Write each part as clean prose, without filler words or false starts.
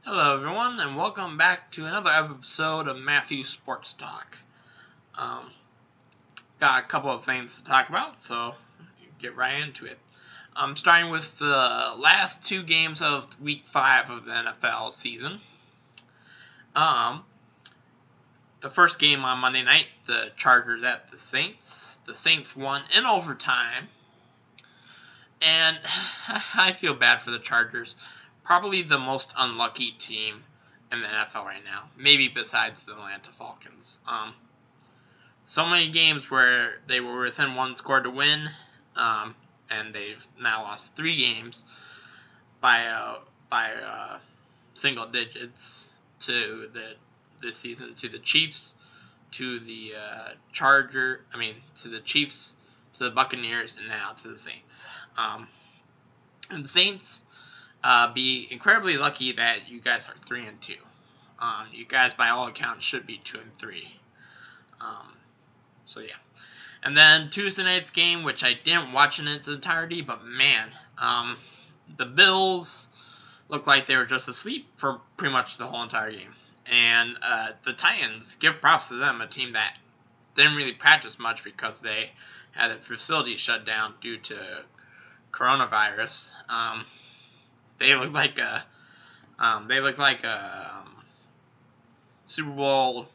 Hello, everyone, and welcome back to another episode of Matthew Sports Talk. Um, got a couple of things to talk about, so get right into it. Starting with the last two games of Week 5 of the NFL season. The first game on Monday night, the Chargers at the Saints. The Saints won in overtime, and I feel bad for the Chargers. Probably the most unlucky team in the NFL right now, maybe besides the Atlanta Falcons. So many games where they were within one score to win, and they've now lost 3 games by single digits to this season to the Chiefs, to the to the Chiefs, to the Buccaneers, and now to the Saints. And the Saints be incredibly lucky that you guys are 3-2. You guys, by all accounts, should be 2-3. So yeah. And then Tuesday night's game, which I didn't watch in its entirety, but man, the Bills looked like they were just asleep for pretty much the whole entire game. And the Titans, give props to them, a team that didn't really practice much because they had their facility shut down due to coronavirus. They looked like a Super Bowl.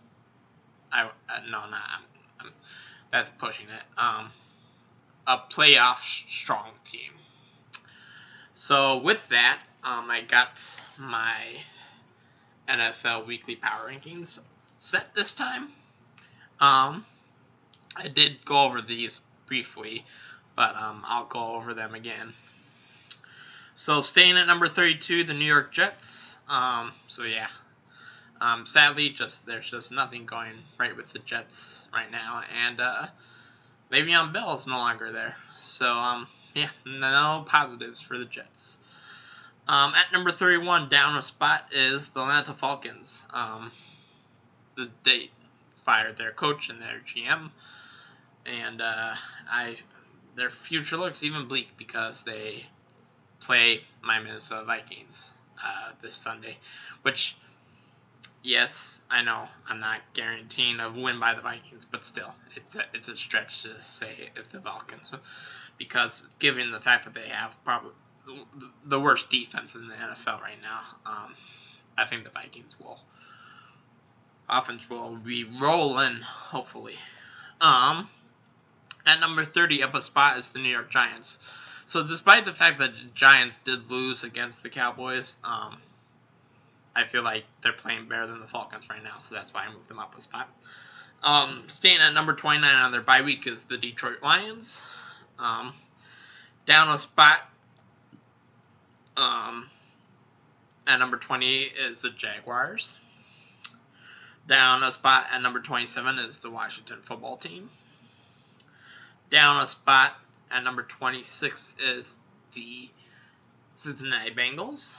That's pushing it. A playoff strong team. So with that, I got my NFL weekly power rankings set this time. I did go over these briefly, but I'll go over them again. So staying at number 32, the New York Jets. Sadly, there's just nothing going right with the Jets right now, and Le'Veon Bell is no longer there. So no positives for the Jets. At number 31, down a spot, is the Atlanta Falcons. They fired their coach and their GM, and their future looks even bleak because they play my Minnesota Vikings this Sunday, which, yes, I know I'm not guaranteeing a win by the Vikings, but still, it's a stretch to say if the Falcons, because given the fact that they have probably the worst defense in the NFL right now, I think the Vikings offense will be rolling, hopefully. At number 30, up a spot, is the New York Giants. So despite the fact that the Giants did lose against the Cowboys, I feel like they're playing better than the Falcons right now, so that's why I moved them up a spot. Staying at number 29 on their bye week is the Detroit Lions. Down a spot at number 28 is the Jaguars. Down a spot at number 27 is the Washington Football Team. Down a spot at number 26 is the Cincinnati Bengals.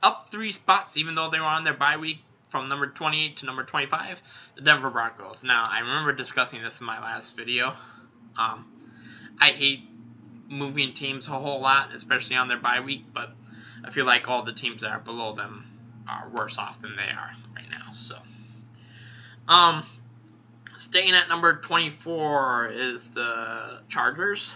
Up 3 spots, even though they were on their bye week, from number 28 to number 25, the Denver Broncos. Now, I remember discussing this in my last video. I hate moving teams a whole lot, especially on their bye week, but I feel like all the teams that are below them are worse off than they are right now. So, staying at number 24 is the Chargers.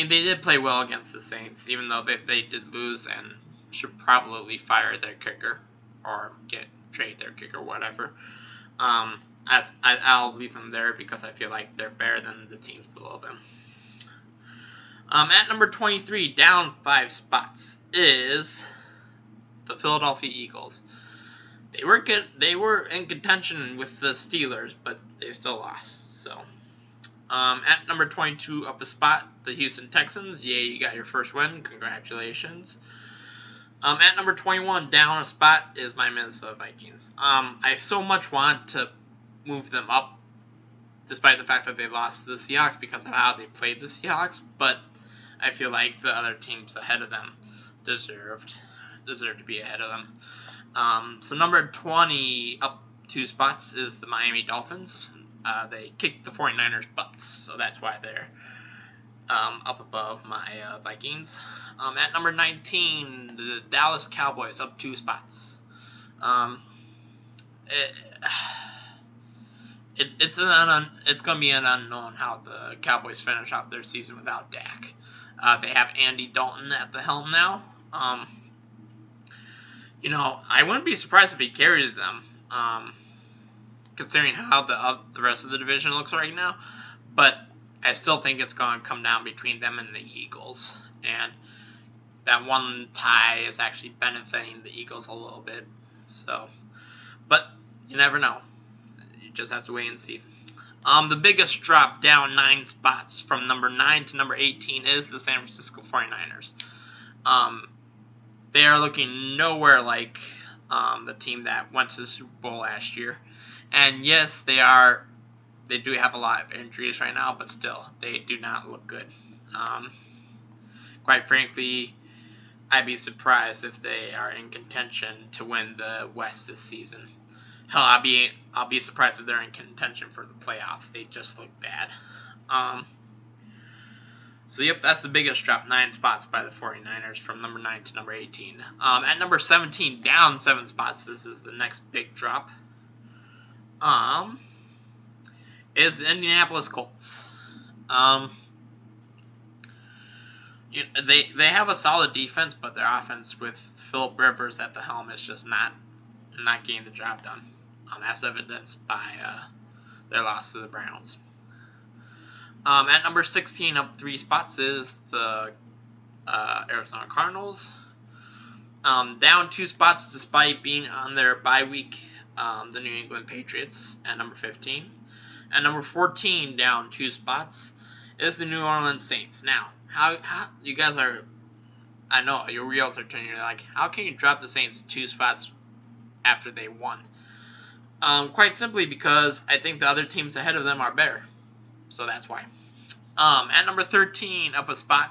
They did play well against the Saints, even though they did lose and should probably fire their kicker or trade their kicker, whatever. I'll leave them there because I feel like they're better than the teams below them. At number 23, down 5 spots, is the Philadelphia Eagles. They were in contention with the Steelers, but they still lost. So, at number 22, up a spot, the Houston Texans. Yay, you got your first win. Congratulations. At number 21, down a spot, is my Minnesota Vikings. I so much want to move them up, despite the fact that they lost to the Seahawks because of how they played the Seahawks, but I feel like the other teams ahead of them deserve to be ahead of them. So number 20, up 2 spots, is the Miami Dolphins. They kicked the 49ers' butts, so that's why they're up above my Vikings. At number 19, the Dallas Cowboys up 2 spots. It, it's going to be an unknown how the Cowboys finish off their season without Dak. They have Andy Dalton at the helm now. I wouldn't be surprised if he carries them, considering how the rest of the division looks right now. But I still think it's going to come down between them and the Eagles. And that one tie is actually benefiting the Eagles a little bit. So, but you never know. You just have to wait and see. The biggest drop down 9 spots from number 9 to number 18 is the San Francisco 49ers. They are looking nowhere like the team that went to the Super Bowl last year. And yes, they do have a lot of injuries right now, but still, they do not look good. Quite frankly, I'd be surprised if they are in contention to win the West this season. Hell, I'll be surprised if they're in contention for the playoffs. They just look bad. So, yep, that's the biggest drop, 9 spots by the 49ers from number 9 to number 18. At number 17, down 7 spots, this is the next big drop, is the Indianapolis Colts. They have a solid defense, but their offense with Phillip Rivers at the helm is just not getting the job done. As evidenced by their loss to the Browns. At number 16, up 3 spots, is the Arizona Cardinals. Down 2 spots despite being on their bye week, the New England Patriots at number 15. At number 14, down 2 spots, is the New Orleans Saints. Now, how you guys are, I know your wheels are turning. You're like, how can you drop the Saints 2 spots after they won? Quite simply because I think the other teams ahead of them are better. So that's why. At number 13, up a spot,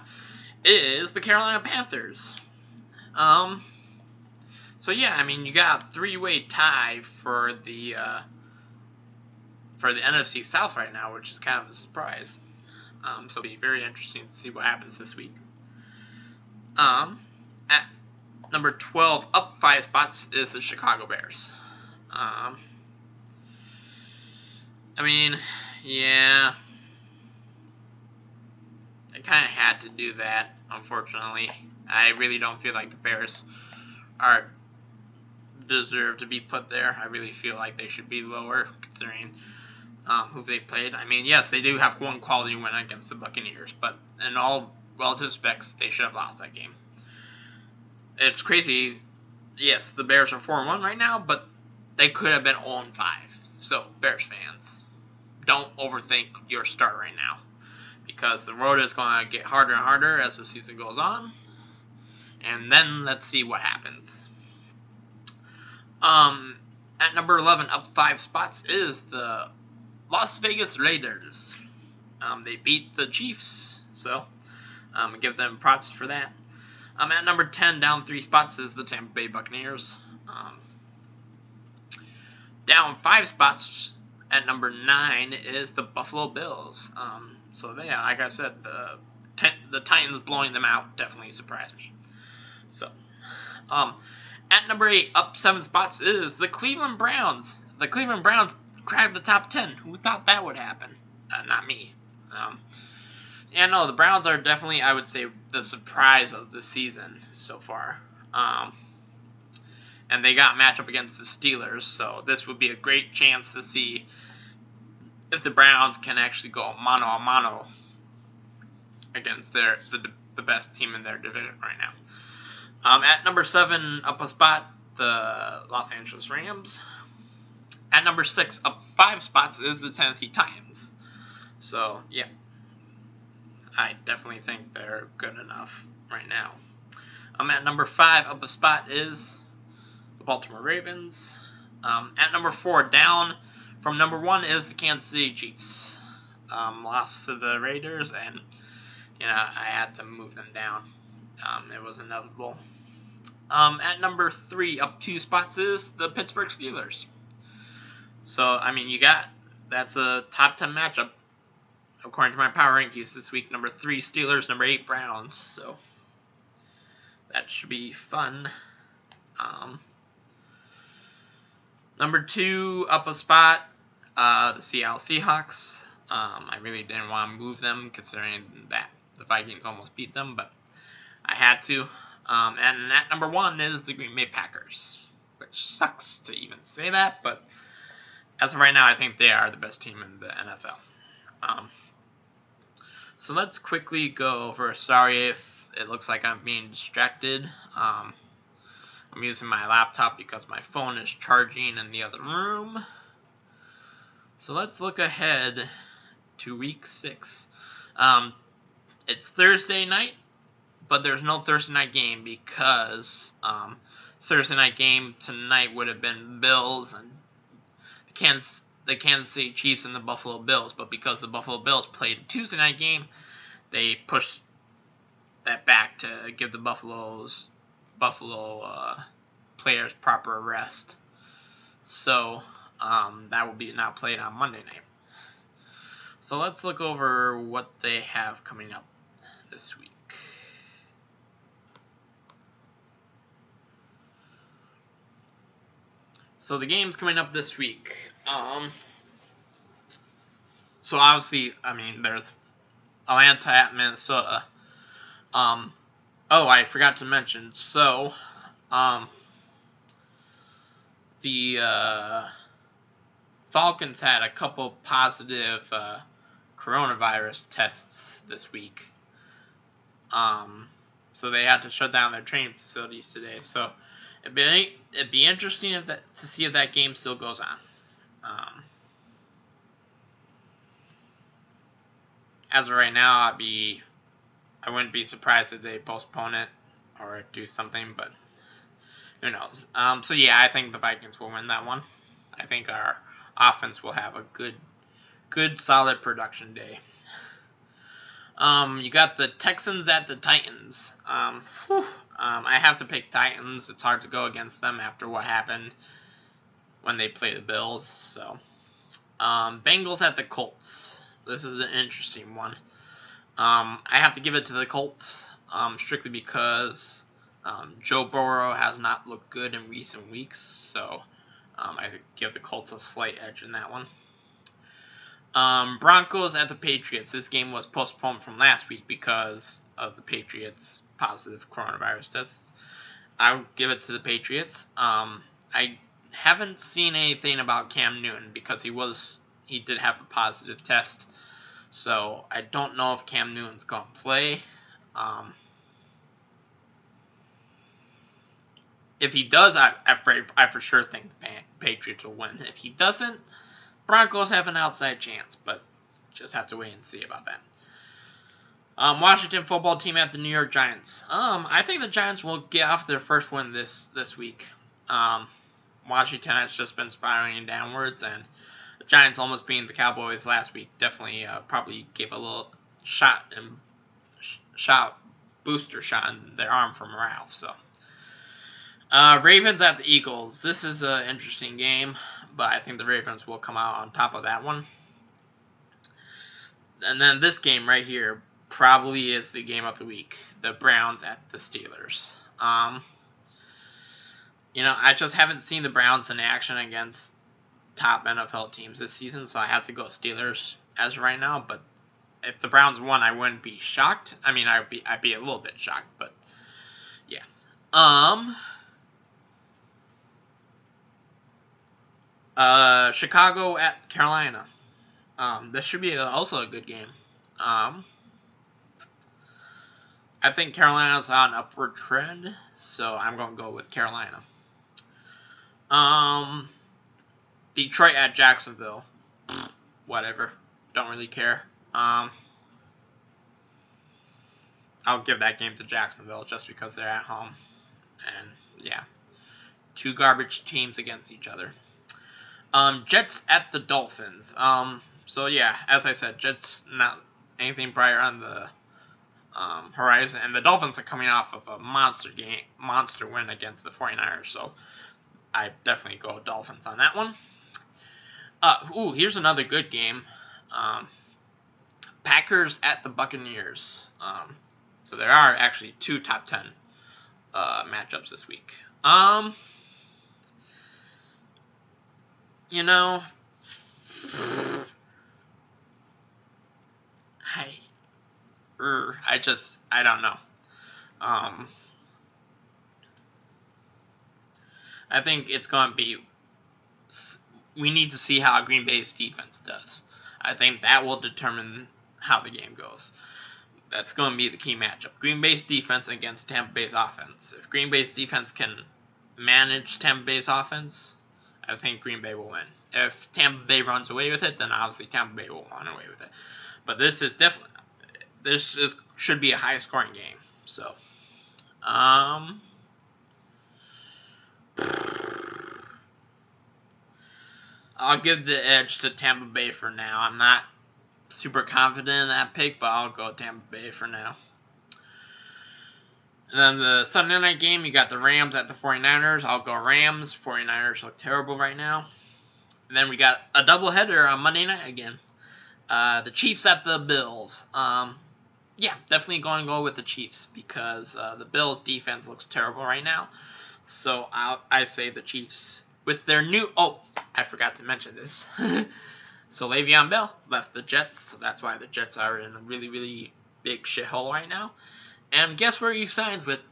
is the Carolina Panthers. So yeah, I mean, you got a 3-way tie for the NFC South right now, which is kind of a surprise. So it'll be very interesting to see what happens this week. At number 12, up 5 spots, is the Chicago Bears. I mean, yeah, I kind of had to do that, unfortunately. I really don't feel like the Bears deserve to be put there. I really feel like they should be lower, considering who they played. I mean, yes, they do have one quality win against the Buccaneers, but in all relative specs, they should have lost that game. It's crazy. Yes, the Bears are 4-1 right now, but they could have been 0-5. So, Bears fans, don't overthink your start right now, because the road is going to get harder and harder as the season goes on. And then let's see what happens. At number 11, up 5 spots, is the Las Vegas Raiders. They beat the Chiefs, so give them props for that. At number 10, down 3 spots, is the Tampa Bay Buccaneers. Down 5 spots, at number 9, is the Buffalo Bills. So yeah, like I said, the Titans blowing them out definitely surprised me. So, at number 8, up 7 spots, is the Cleveland Browns. The Cleveland Browns cracked the top 10. Who thought that would happen? Not me. Yeah, no, the Browns are definitely, I would say, the surprise of the season so far. And they got matchup against the Steelers, so this would be a great chance to see if the Browns can actually go mano-a-mano against the best team in their division right now. At number 7, up a spot, the Los Angeles Rams. At number 6, up 5 spots, is the Tennessee Titans. So, yeah, I definitely think they're good enough right now. At number 5, up a spot, is the Baltimore Ravens. At number 4, down from number 1, is the Kansas City Chiefs. Lost to the Raiders, and I had to move them down. It was inevitable. At number 3, up 2 spots, is the Pittsburgh Steelers. So, I mean, that's a top 10 matchup according to my power rankings this week, number 3 Steelers, number 8 Browns. So that should be fun. Number 2 up a spot, the Seattle Seahawks. I really didn't want to move them considering that the Vikings almost beat them, but I had to. And at number 1 is the Green Bay Packers, which sucks to even say that, but as of right now, I think they are the best team in the NFL. So let's quickly go over. Sorry if it looks like I'm being distracted. I'm using my laptop because my phone is charging in the other room. So let's look ahead to week 6. It's Thursday night, but there's no Thursday night game because Thursday night game tonight would have been Bills and the Kansas City Chiefs and the Buffalo Bills, but because the Buffalo Bills played a Tuesday night game, they pushed that back to give the Buffalo players proper rest. So that will be now played on Monday night. So let's look over what they have coming up this week. So the games coming up this week. So obviously, I mean, there's Atlanta at Minnesota. Oh, I forgot to mention. So, the Falcons had a couple positive coronavirus tests this week. So they had to shut down their training facilities today. So it'd be interesting to see if that game still goes on. As of right now, I wouldn't be surprised if they postpone it or do something, but who knows? So yeah, I think the Vikings will win that one. I think our offense will have a good solid production day. You got the Texans at the Titans. I have to pick Titans. It's hard to go against them after what happened when they played the Bills. So, Bengals at the Colts. This is an interesting one. I have to give it to the Colts, strictly because Joe Burrow has not looked good in recent weeks. So, I give the Colts a slight edge in that one. Broncos at the Patriots. This game was postponed from last week because of the Patriots' positive coronavirus tests. I'll give it to the Patriots. I haven't seen anything about Cam Newton because he did have a positive test. So I don't know if Cam Newton's going to play. If he does, I for sure think the Patriots will win. If he doesn't, Broncos have an outside chance, but just have to wait and see about that. Washington football team at the New York Giants. I think the Giants will get off their first win this week. Washington has just been spiraling downwards, and the Giants almost beating the Cowboys last week definitely probably gave a little booster shot in their arm for morale. So, Ravens at the Eagles. This is an interesting game, but I think the Ravens will come out on top of that one. And then this game right here probably is the game of the week. The Browns at the Steelers. I just haven't seen the Browns in action against top NFL teams this season, so I have to go Steelers as of right now. But if the Browns won, I wouldn't be shocked. I mean, I'd be a little bit shocked, but yeah. Chicago at Carolina. This should be also a good game. I think Carolina's on an upward trend, so I'm going to go with Carolina. Detroit at Jacksonville. Whatever. Don't really care. I'll give that game to Jacksonville just because they're at home. And, yeah. 2 garbage teams against each other. Jets at the Dolphins. So, yeah, as I said, Jets not anything brighter on the horizon. And the Dolphins are coming off of a monster win against the 49ers. So, I definitely go Dolphins on that one. Here's another good game. Packers at the Buccaneers. So there are actually 2 top 10 matchups this week. You know, I don't know. I think it's going to be, we need to see how Green Bay's defense does. I think that will determine how the game goes. That's going to be the key matchup. Green Bay's defense against Tampa Bay's offense. If Green Bay's defense can manage Tampa Bay's offense, I think Green Bay will win. If Tampa Bay runs away with it, then obviously Tampa Bay will run away with it. But this should be a high-scoring game. So, I'll give the edge to Tampa Bay for now. I'm not super confident in that pick, but I'll go Tampa Bay for now. And then the Sunday night game, you got the Rams at the 49ers. I'll go Rams. 49ers look terrible right now. And then we got a doubleheader on Monday night again. The Chiefs at the Bills. Yeah, definitely going to go with the Chiefs because the Bills' defense looks terrible right now. So I say the Chiefs with their new... Oh, I forgot to mention this. So Le'Veon Bell left the Jets, so that's why the Jets are in a really, really big shithole right now. And guess where he signs with?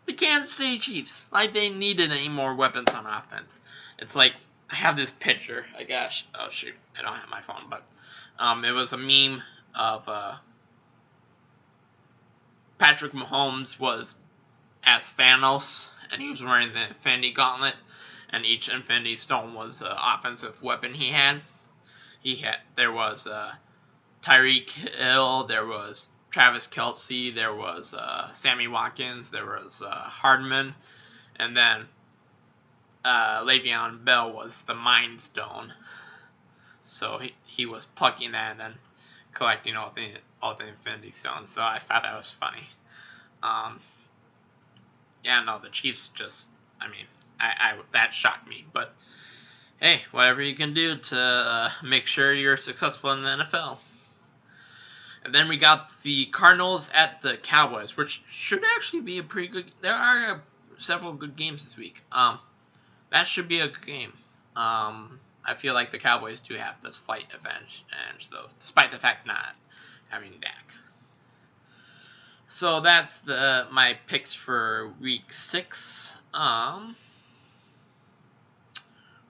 The Kansas City Chiefs. Like they needed any more weapons on offense. It's like, I have this picture. Oh shoot, I don't have my phone, but it was a meme of Patrick Mahomes was as Thanos, and he was wearing the Infinity Gauntlet, and each Infinity Stone was an offensive weapon he had. There was Tyreek Hill, there was Travis Kelce, there was Sammy Watkins, there was Hardman, and then Le'Veon Bell was the Mind Stone. So he was plucking that and then collecting all the Infinity Stones. So I thought that was funny. Yeah, no, the Chiefs just, I mean, that shocked me, but hey, whatever you can do to make sure you're successful in the NFL. And then we got the Cardinals at the Cowboys, which should actually be a pretty good... There are several good games this week. That should be a good game. I feel like the Cowboys do have the slight advantage, though, despite the fact not having Dak. So that's my picks for Week 6.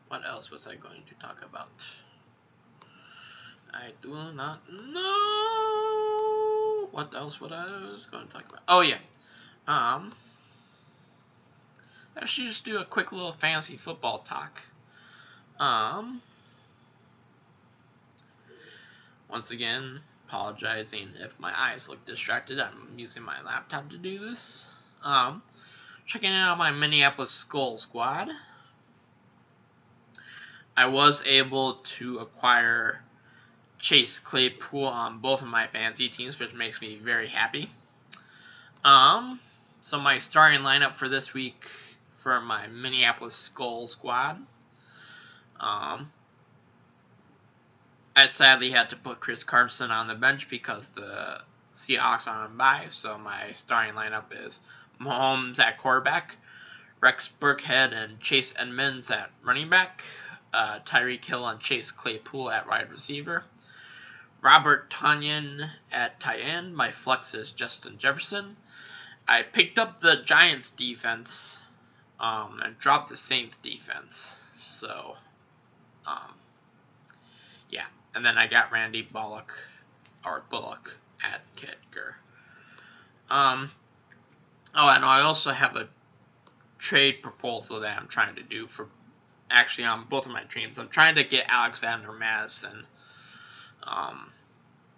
What else was I going to talk about? I do not know what else I was going to talk about. Oh yeah, I should just do a quick little fantasy football talk. Once again, apologizing if my eyes look distracted. I'm using my laptop to do this. Checking out my Minneapolis Skull Squad. I was able to acquire Chase Claypool on both of my fantasy teams, which makes me very happy. So my starting lineup for this week for my Minneapolis Skull Squad. I sadly had to put Chris Carson on the bench because the Seahawks are on bye, so my starting lineup is Mahomes at quarterback, Rex Burkhead and Chase Edmonds at running back, Tyreek Hill and Chase Claypool at wide receiver, Robert Tonyan at tight end. My flex is Justin Jefferson. I picked up the Giants defense and dropped the Saints defense. So, yeah. And then I got Randy Bullock at kicker. Oh, and I also have a trade proposal that I'm trying to do for, actually on both of my teams. I'm trying to get Alexander Madison,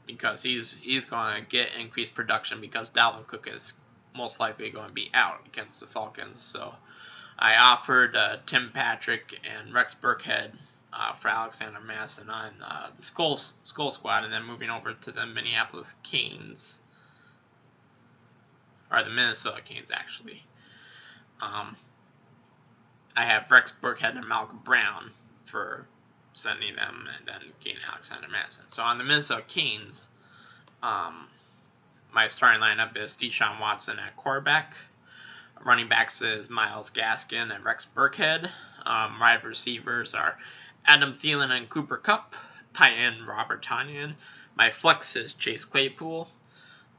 because he's going to get increased production because Dalvin Cook is most likely going to be out against the Falcons. So I offered Tim Patrick and Rex Burkhead for Alexander Madison on the Skull Squad, and then moving over to the Minneapolis Canes, or the Minnesota Canes actually. I have Rex Burkhead and Malcolm Brown for sending them, and then getting Alexander Madison. So on the Minnesota Canes, My starting lineup is Deshaun Watson at quarterback. Running backs is Myles Gaskin and Rex Burkhead. Wide receivers are Adam Thielen and Cooper Kupp. Tight end Robert Tonyan. My flex is Chase Claypool.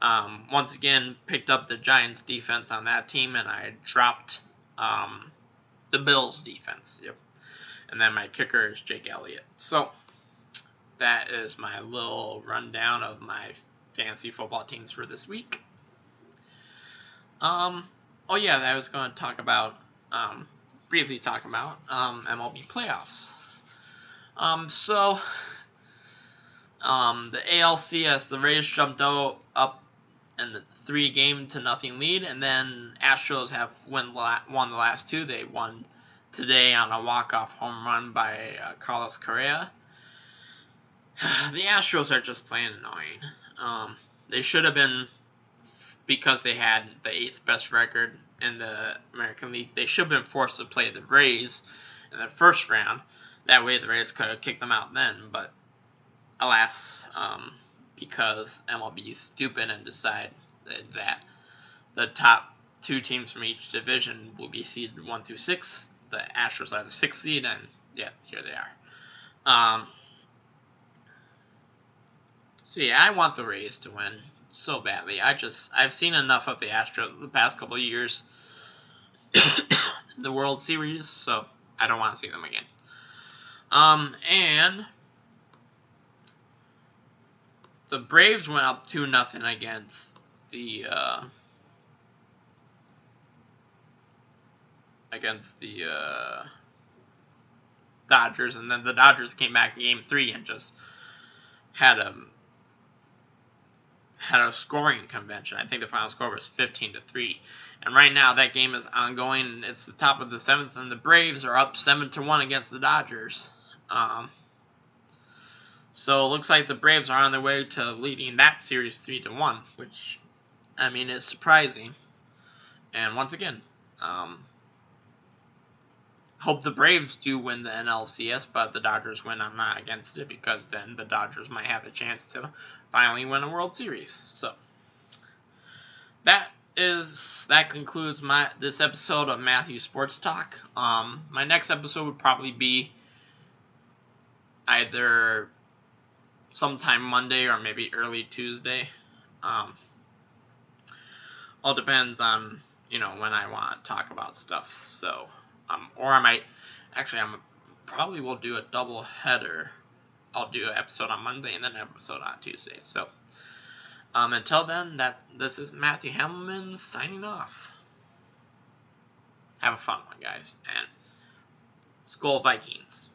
Once again, picked up the Giants defense on that team, and I dropped the Bills defense. Yep. And then my kicker is Jake Elliott. So that is my little rundown of my fantasy football teams for this week. Oh yeah, I was going to talk about, briefly talk about MLB playoffs. The ALCS, the Rays jumped up in the 3-0 lead, and then Astros have won the last two. They won today on a walk-off home run by Carlos Correa. The Astros are just plain annoying. They should have been, because they had the 8th best record in the American League, they should have been forced to play the Rays in the first round. That way the Rays could have kicked them out then, but alas, because MLB is stupid and decided that the top 2 teams from each division will be seeded 1 through 6. The Astros are the 6th seed, and yeah, here they are. So yeah, I want the Rays to win so badly. I've seen enough of the Astros the past couple of years in the World Series, so I don't want to see them again. And the Braves went up 2-0 against the Dodgers, and then the Dodgers came back in Game 3 and just had a scoring convention. I think the final score was 15-3. And right now that game is ongoing. It's the top of the 7th, and the Braves are up 7-1 against the Dodgers. So it looks like the Braves are on their way to leading that series 3-1, which, I mean, is surprising. And once again, hope the Braves do win the NLCS, but the Dodgers win. I'm not against it, because then the Dodgers might have a chance to finally win a World Series. So that concludes this episode of Matthew Sports Talk. My next episode would probably be either sometime Monday or maybe early Tuesday. All depends on when I want to talk about stuff. So or I might probably will do a double header. I'll do an episode on Monday and then an episode on Tuesday. So until then, this is Matthew Hamilman signing off. Have a fun one, guys, and Skol Vikings.